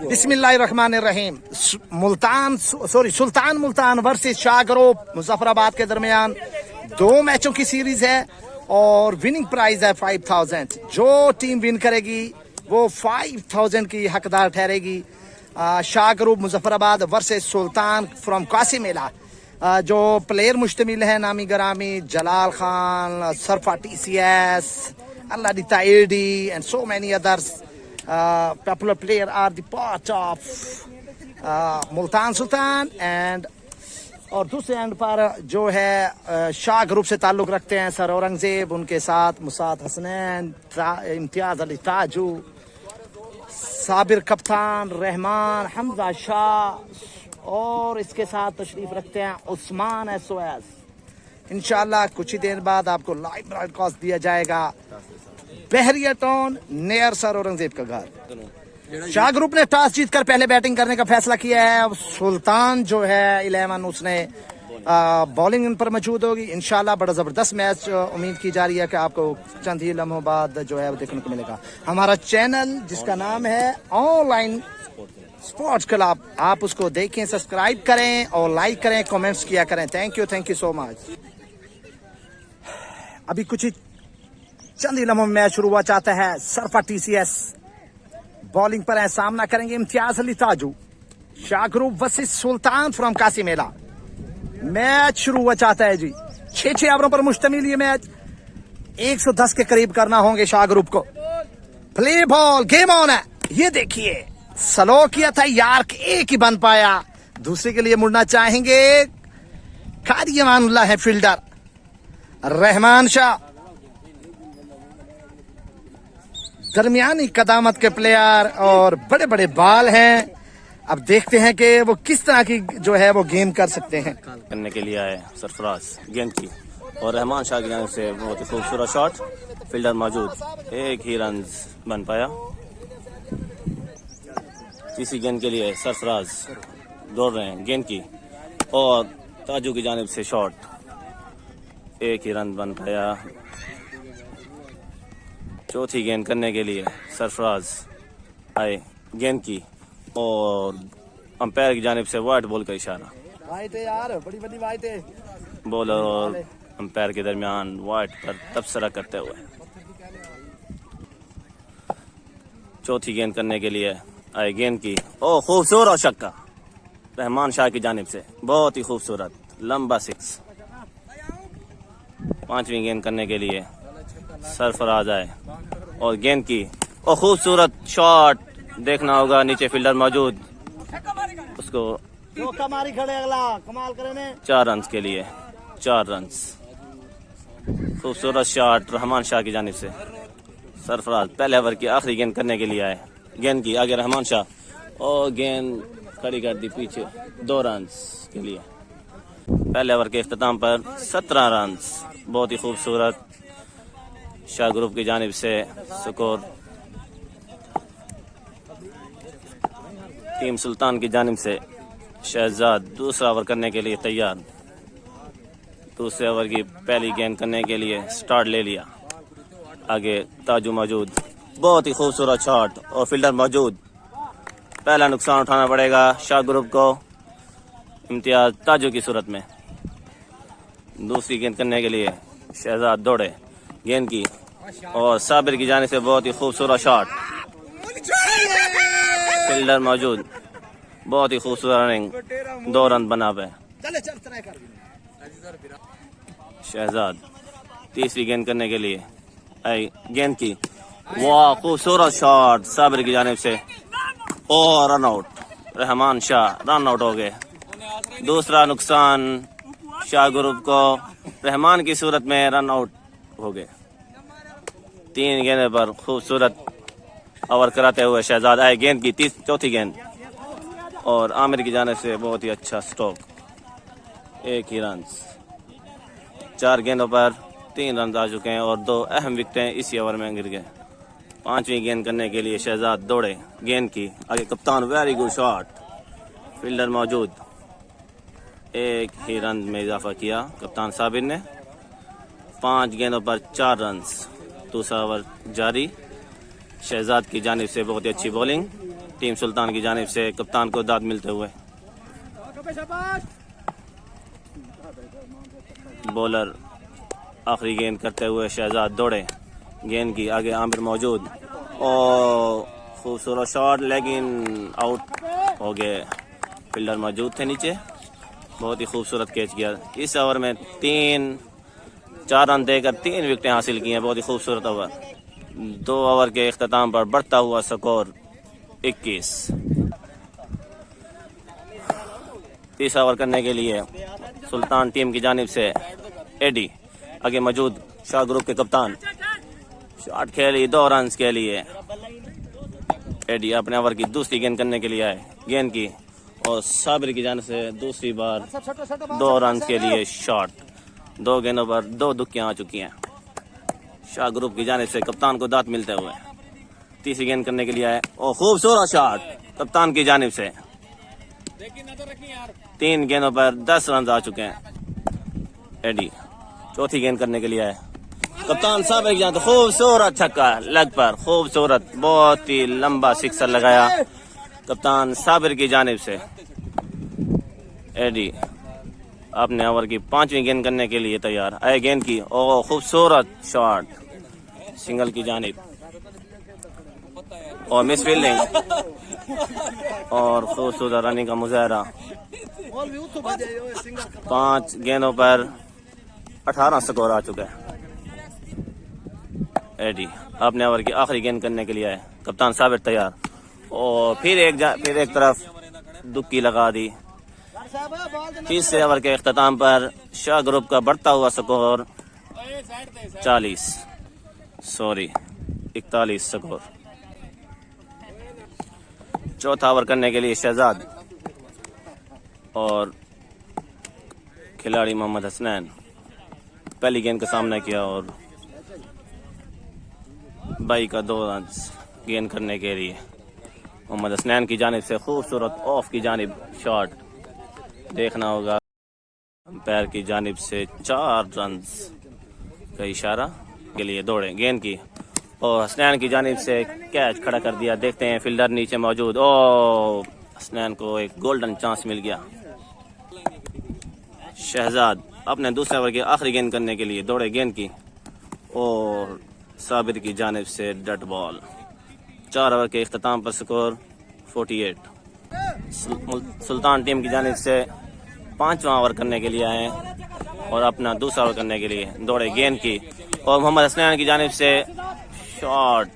बिस्मिल्लाहिर्रहमानिर्रहीम। सुल्तान Multan versus Shah group Muzaffarabad के दरमियान 2 मैचों की सीरीज है और विनिंग प्राइज है 5000। जो टीम विन करेगी वो 5000 की हकदार ठहरेगी। Shah group Muzaffarabad versus Sultan from Kasimela. जो प्लेयर मुश्तमिल है नामी गरामी जलाल खान, सरफा TCS, अल्लादी ताइडी and so many others popular player are the part of Multan Sultan and और दूसरे एंड पर जो है शाह ग्रुप से ताल्लुक रखते हैं सर औरंगजेब, उनके साथ मुसाद हसनैन, इम्तियाज अली ताजू, साबिर कप्तान, रहमान, हमजा शाह और इसके साथ तशरीफ रखते हैं उस्मान SOS। इंशाल्लाह कुछ ही देर बाद आपको लाइव ब्रॉडकास्ट दिया जाएगा बहरिया टाउन नियर सर औरंगजेब का घर। शाह ग्रुप ने टॉस जीतकर पहले बैटिंग करने का फैसला किया है। अब सुल्तान जो है 11 उसने बॉलिंग इन पर मौजूद होगी। इंशाल्लाह बड़ा जबरदस्त मैच उम्मीद की जा रही है कि आपको चंद ही लम्हों बाद जो है वो देखने को मिलेगा। हमारा चैनल जिसका नाम है ऑनलाइन स्पोर्ट्स क्लब, आप उसको देखें, सब्सक्राइब करें और लाइक करें, कमेंट्स किया करें। Thank you so much. अभी कुछ ही चंद ही लम्हों में मैच शुरू हुआ चाहता है। सरफा TCS बॉलिंग पर है, सामना करेंगे Imtiaz Ali Taju. Shah group versus Sultan from Kasimela. Match शुरू हुआ चाहता है जी। 6 ओवरों पर मुश्तमिल ये मैच। 110 के करीब करना होंगे शाह ग्रुप को। प्ले बॉल, गेम ऑन है। ये देखिए स्लो किया था यार, एक ही बन पाया। दूसरे के लिए मुड़ना चाहेंगे। कारी अमानुल्लाह है फील्डर। रहमान शाह दरमियानी कदामत के प्लेयर और बड़े बड़े बाल हैं। अब देखते हैं कि वो किस तरह की जो है वो गेम कर सकते हैं। करने के लिए आए सरफराज गेंद की और रहमान शाह की जानिब से बहुत ही खूबसूरत शॉट। फील्डर मौजूद, एक ही रन बन पाया। तीसरी गेंद के लिए सरफराज दौड़ रहे हैं गेंद की और ताजू की जानिब से शॉट, एक ही रन बन पाया। चौथी गेंद करने के लिए सरफराज आए गेंद की और अंपायर की जानिब से वाइट बॉल का इशारा। वाइट है यार, बड़ी बड़ी वाइट है। बॉलर और अंपायर के दरमियान वाइट पर तबसरा करते हुए चौथी गेंद करने के लिए आए गेंद की और खूबसूरत छक्का रहमान शाह की जानिब से, बहुत ही खूबसूरत लंबा 6। पांचवी गेंद करने के लिए सरफराज आए और गेंद की और खूबसूरत शॉट। देखना होगा नीचे फील्डर मौजूद, उसको कमाल करे 4 रन के लिए 4 रन। खूबसूरत शॉट रहमान शाह की जानिब से। सरफराज पहले ओवर की आखिरी गेंद करने के लिए आए गेंद की आगे रहमान शाह और गेंद खड़ी कर दी पीछे 2 रन के लिए। पहले ओवर के इख्तिताम पर 17 रन। बहुत ही खूबसूरत शाह ग्रुप की जानिब से स्कोर। टीम सुल्तान की जानिब से शहजाद दूसरा ओवर करने के लिए तैयार। दूसरे ओवर की पहली गेंद करने के लिए स्टार्ट ले लिया। आगे ताजू मौजूद, बहुत ही खूबसूरत शॉट और फील्डर मौजूद। पहला नुकसान उठाना पड़ेगा शाह ग्रुप को इम्तियाज ताजू की सूरत में। दूसरी गेंद करने के लिए शहजाद दौड़े गेंद की और साबिर की जाने से बहुत ही खूबसूरत शॉट। फील्डर मौजूद, बहुत ही खूबसूरत रनिंग, 2 रन बना पे। शहजाद तीसरी गेंद करने के लिए आई गेंद की, वाह खूबसूरत शॉट साबिर की जानिब से और run out. Rahman Shah run out हो गए। दूसरा नुकसान शाह ग्रुप को रहमान की सूरत में रन आउट हो गए। 3 गेंद पर खूबसूरत ओवर कराते हुए शहजाद आए गेंद की चौथी गेंद और आमिर की जाने से बहुत ही अच्छा स्ट्रोक, 1 ही रन। 4 गेंदों पर 3 रन आ चुके हैं और 2 अहम विकेटें इसी ओवर में गिर गए। 5वीं गेंद करने के लिए शहजाद दौड़े गेंद की आगे कप्तान, वेरी गुड शॉट। फील्डर मौजूद, 1 ही रन में इजाफा किया कप्तान साबिर ने। 5 गेंदों पर 4 रन। दूसरा ओवर जारी। शहजाद की जानिब से बहुत ही अच्छी बॉलिंग, टीम सुल्तान की जानिब से कप्तान को दाद मिलते हुए। बॉलर आखिरी गेंद करते हुए शहजाद दौड़े, गेंद की आगे आमिर मौजूद और खूबसूरत शॉट, लेकिन आउट हो गए। फील्डर मौजूद थे नीचे, बहुत ही खूबसूरत कैच किया। इस ओवर में 4 रन देकर 3 विकेटें हासिल की हैं। बहुत ही खूबसूरत ओवर। 2 ओवर के इख्तिताम पर बढ़ता हुआ स्कोर 21। इस ओवर करने के लिए सुल्तान टीम की जानिब से एडी आगे मौजूद, शाह ग्रुप के कप्तान, शॉट खेली 2 रन के लिए। एडी अपने ओवर की दूसरी गेंद करने के लिए आए, गेंद की और साबिर की जानिब से दूसरी बार 2 रन के लिए शॉट। 2 गेंदों पर 2 दुक्कियां आ चुकी हैं। शाह ग्रुप की जानिब से कप्तान को दांत मिलते हुए तीसरी गेंद करने के लिए आए और खूबसूरत शॉट कप्तान की जानिब से। 3 गेंदों पर 10 रन आ चुके हैं। एडी चौथी गेंद करने के लिए आए, कप्तान साबिर की जानिब से खूबसूरत छक्का लेग पर, खूबसूरत, बहुत ही लंबा सिक्सर लगाया कप्तान साबिर की जानिब से। एडी अपने ओवर की 5वीं गेंद करने के लिए तैयार, आए गेंद की और खूबसूरत शॉट सिंगल की जानिब और मिस फील्डिंग और खूबसूरत रनिंग का मुजाहरा। 5 गेंदों पर 18 स्कोर आ चुका है। एडी अपने ओवर की आखिरी गेंद करने के लिए आए, कप्तान साबिर तैयार और फिर एक तरफ दुक्की लगा दी। तीसरे ओवर के इख्तिताम पर शाह ग्रुप का बढ़ता हुआ स्कोर 41 स्कोर। चौथा ओवर करने के लिए शहजाद और खिलाड़ी मोहम्मद हसनैन पहली गेंद का सामना किया और 22 का 2 रन गेंद करने के लिए मोहम्मद हसनैन की जानिब से खूबसूरत ऑफ की जानिब शॉट। देखना होगा पैर की जानिब से 4 रन का इशारा के लिए दौड़े, गेंद की और हसनैन की जानिब से कैच खड़ा कर दिया। देखते हैं फील्डर नीचे मौजूद और हसनैन को एक गोल्डन चांस मिल गया। शहजाद अपने दूसरे ओवर की आखिरी गेंद करने के लिए दौड़े, गेंद की और साबिर की जानिब से डट बॉल। 4 ओवर के इख्तिताम पर स्कोर 48। सुल्तान टीम की जानिब से 5वां ओवर करने के लिए आए और अपना दूसरा ओवर करने के लिए दौड़े, गेंद की और मोहम्मद हसनैन की जानिब से शॉट,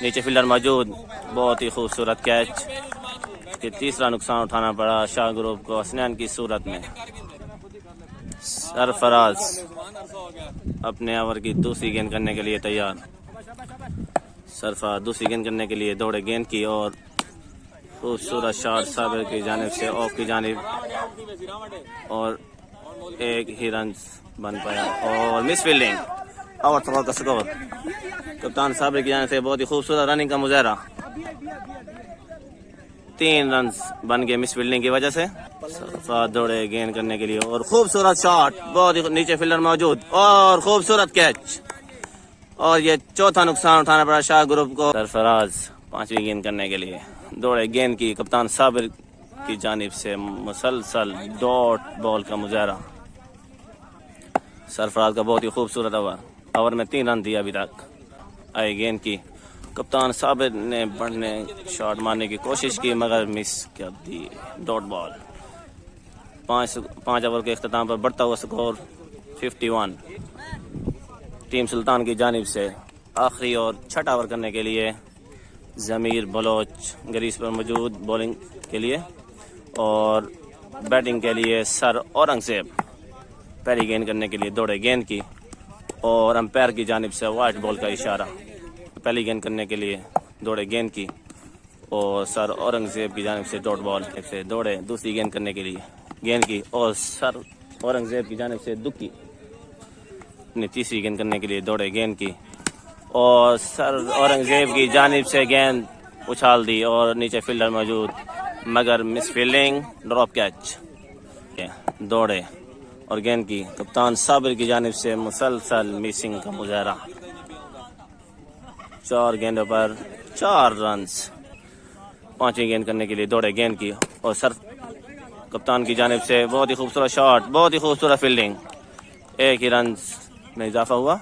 नीचे फील्डर मौजूद, बहुत ही खूबसूरत कैच। कि तीसरा नुकसान उठाना पड़ा शाह ग्रुप को हसनैन की सूरत में। सरफराज अपने ओवर की दूसरी गेंद करने के लिए तैयार। सरफराज दूसरी गेंद करने के लिए दौड़े, गेंद की और खूबसूरत शॉट साबिर की जानिब से ऑफ की जानिब और 1 ही रन बन पाया और मिस फील्डिंग और थोड़ा का स्कोर। कप्तान साबिर की जानिब से बहुत ही खूबसूरत रनिंग का मुजाहरा। 3 रन बन गए मिस फील्डिंग की वजह से। सरफराज दौड़े गेंद करने के लिए और खूबसूरत शॉट, बहुत ही नीचे फील्डर मौजूद और खूबसूरत कैच और ये चौथा नुकसान उठाना पड़ा शाह ग्रुप को। सरफराज 5वीं गेंद करने के लिए दौड़े, गेंद की कप्तान साबिर की जानिब से मुसलसल डॉट बॉल का मुजाहरा। सरफराज का बहुत ही खूबसूरत ओवर में 3 रन दिया अभी तक। आई गेंद की, कप्तान साबिर ने बढ़ने शॉट मारने की कोशिश की मगर मिस कर दी, डॉट बॉल। 5 ओवर के इख्तिताम पर बढ़ता हुआ स्कोर 51। टीम सुल्तान की जानिब से आखिरी और छठा ओवर करने के लिए ज़मीर बलोच ग्रीस पर मौजूद बॉलिंग के लिए और बैटिंग के लिए सर औरंगजेब पहली गेंद करने के लिए दौड़े, गेंद की और अंपायर की जानिब से वाइट बॉल का इशारा। पहली गेंद करने के लिए दौड़े, गेंद की और सर औरंगजेब की जानिब से डॉट बॉल से दौड़े दूसरी गेंद करने के लिए, गेंद की और सर औरंगजेब की जानिब से दुक्की। अपनी तीसरी गेंद करने के लिए दौड़े, गेंद की और सर औरंगजेब की जानिब से गेंद उछाल दी और नीचे फील्डर मौजूद मगर मिस फील्डिंग, ड्रॉप कैच। दौड़े और गेंद की, कप्तान साबिर की जानिब से मुसलसल मिसिंग का मुजाहरा। 4 गेंदों पर 4 रन। पांचवी गेंद करने के लिए दौड़े गेंद की और सर कप्तान की जानिब से बहुत ही खूबसूरत शॉट, बहुत ही खूबसूरत फील्डिंग। एक ही रन में इजाफा हुआ।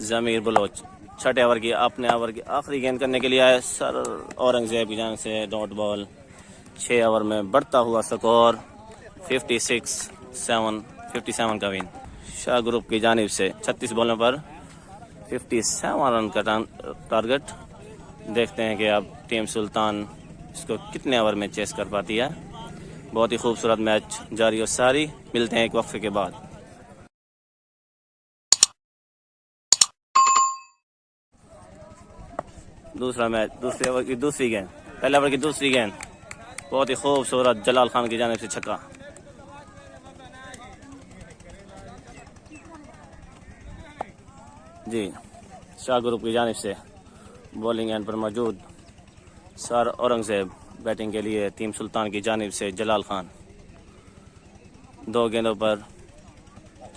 जमीर बलोच छठे ओवर की अपने ओवर की आखिरी गेंद करने के लिए आए। सर औरंगजेब की जानिब से डॉट बॉल। 6 ओवर में बढ़ता हुआ स्कोर 57 का विन। शाह ग्रुप की जानिब से 36 बॉलों पर 57 रन का टारगेट। देखते हैं कि अब टीम सुल्तान इसको कितने ओवर में चेस कर पाती है। बहुत ही खूबसूरत मैच जारी और सारी। मिलते हैं एक वक्फे के बाद। दूसरा मैच, दूसरे ओवर की दूसरी गेंद, पहले ओवर की दूसरी गेंद, बहुत ही खूबसूरत जलाल खान की जानिब से छक्का। जी, शाह ग्रुप की जानिब से बॉलिंग एंड पर मौजूद सर औरंगजेब। बैटिंग के लिए टीम सुल्तान की जानिब से जलाल खान। 2 गेंदों पर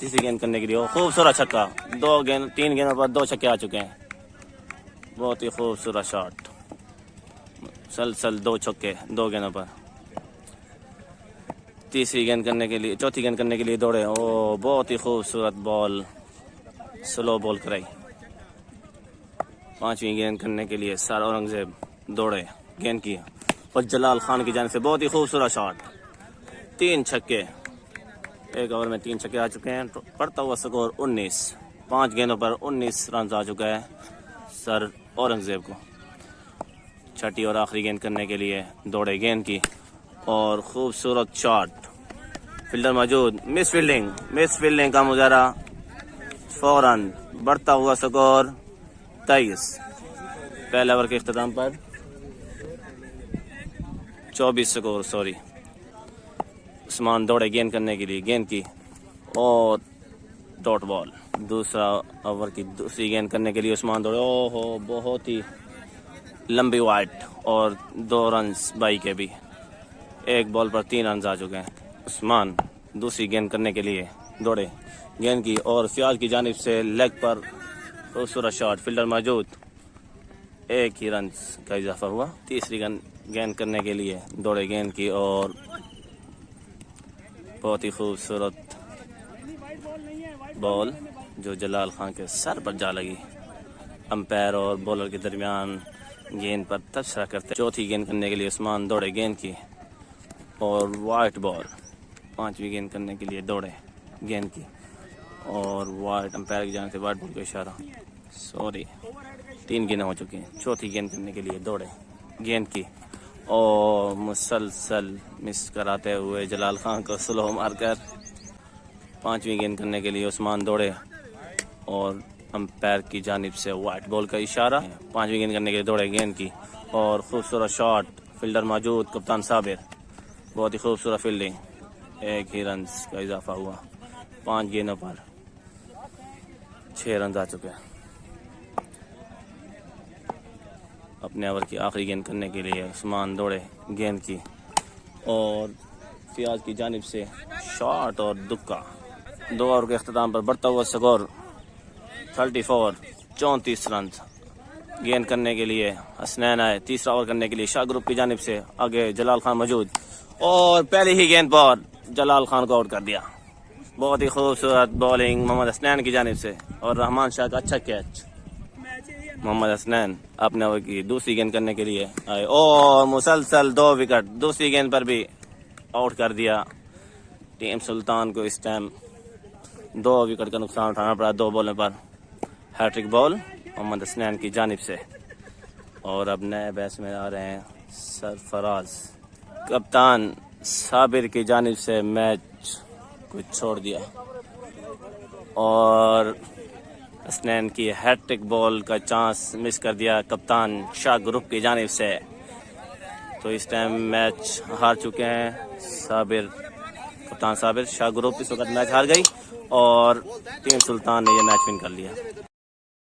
तीसरी गेंद करने के लिए खूबसूरत छक्का। 3 गेंदों पर 2 छक्के आ चुके हैं। बहुत ही खूबसूरत शॉट। सलसल 2 छक्के 2 गेंदों पर। चौथी गेंद करने के लिए दौड़े। ओ बहुत ही खूबसूरत बॉल, स्लो बॉल कराई। पांचवी गेंद करने के लिए सर औरंगजेब दौड़े गेंद की और जलाल खान की जानिब से बहुत ही खूबसूरत शॉट। 3 छक्के, एक ओवर में 3 छक्के आ चुके हैं। पड़ता हुआ स्कोर 19। 5 गेंदों पर 19 रन आ चुका है सर औरंगजेब को। छठी और आखिरी गेंद करने के लिए दौड़े गेंद की और खूबसूरत शॉट। फील्डर मौजूद, मिस फील्डिंग का मुजाहरा। फौरन बढ़ता हुआ स्कोर 23। पहले ओवर के इख्तिताम पर 24 स्कोर। उस्मान दौड़े गेंद करने के लिए गेंद की और डॉट बॉल। दूसरा ओवर की दूसरी गेंद करने के लिए उस्मान दौड़े। ओहो, बहुत ही लंबी वाइड और 2 रन बाई के भी। एक बॉल पर 3 रन आ चुके हैं। उस्मान दूसरी गेंद करने के लिए दौड़े गेंद की और फियाज की जानिब से लेग पर खूबसूरत शॉट। फील्डर मौजूद, एक ही रन का इजाफा हुआ। तीसरी गेंद करने के लिए दौड़े गेंद की और बहुत ही खूबसूरत बॉल जो जलाल खान के सर पर जा लगी। अंपायर और बॉलर के दरमियान गेंद पर तबसरा करते। चौथी गेंद करने के लिए उस्मान दौड़े गेंद की और वाइट बॉल। पांचवी गेंद करने के लिए दौड़े गेंद की और वाइट, अंपायर की जानिब से वाइट बॉल का इशारा। 3 गेंदें हो चुकी हैं। चौथी गेंद करने के लिए दौड़े गेंद की और मुसलसल मिस कराते हुए जलाल खान को स्लो मारकर। पांचवी गेंद करने के लिए उस्मान दौड़े और अंपायर की जानिब से वाइट बॉल का इशारा। पांचवी गेंद करने के लिए दौड़े गेंद की और खूबसूरत शॉट। फील्डर मौजूद, कप्तान साबिर, बहुत ही खूबसूरत फील्डिंग। एक ही रन का इजाफा हुआ। 5 गेंदों पर 6 रन आ चुके हैं। अपने ओवर की आखिरी गेंद करने के लिए उस्मान दौड़े गेंद की और फियाज की जानिब से शॉट और दुक्का। 2 ओवर के अख्तिताम पर बढ़ता हुआ स्कोर 34 रन। गेंद करने के लिए हसनैन आए। तीसरा ओवर करने के लिए शाह ग्रुप की जानिब से आगे जलाल खान मौजूद और पहली ही गेंद पर जलाल खान को आउट कर दिया। बहुत ही खूबसूरत बॉलिंग मोहम्मद हसनैन की जानिब से और रहमान शाह का अच्छा कैच। मोहम्मद हसनैन अपने ओवर की दूसरी गेंद करने के लिए आए और मुसलसल 2 विकेट दूसरी गेंद पर भी आउट कर दिया। टीम सुल्तान को इस टाइम 2 विकेट का नुकसान उठाना पड़ा। 2 बॉलों पर हैट्रिक बॉल मोहम्मद हसनैन की जानिब से। और अब नए बैट्समैन आ रहे हैं सरफराज। कप्तान साबिर की जानिब से मैच को छोड़ दिया और हसनैन की हैट्रिक बॉल का चांस मिस कर दिया कप्तान शाह ग्रुप की जानिब से। तो इस टाइम मैच हार चुके हैं साबिर, कप्तान साबिर। शाह ग्रुप इस वक्त मैच हार गई और टीम सुल्तान ने यह मैच विन कर लिया।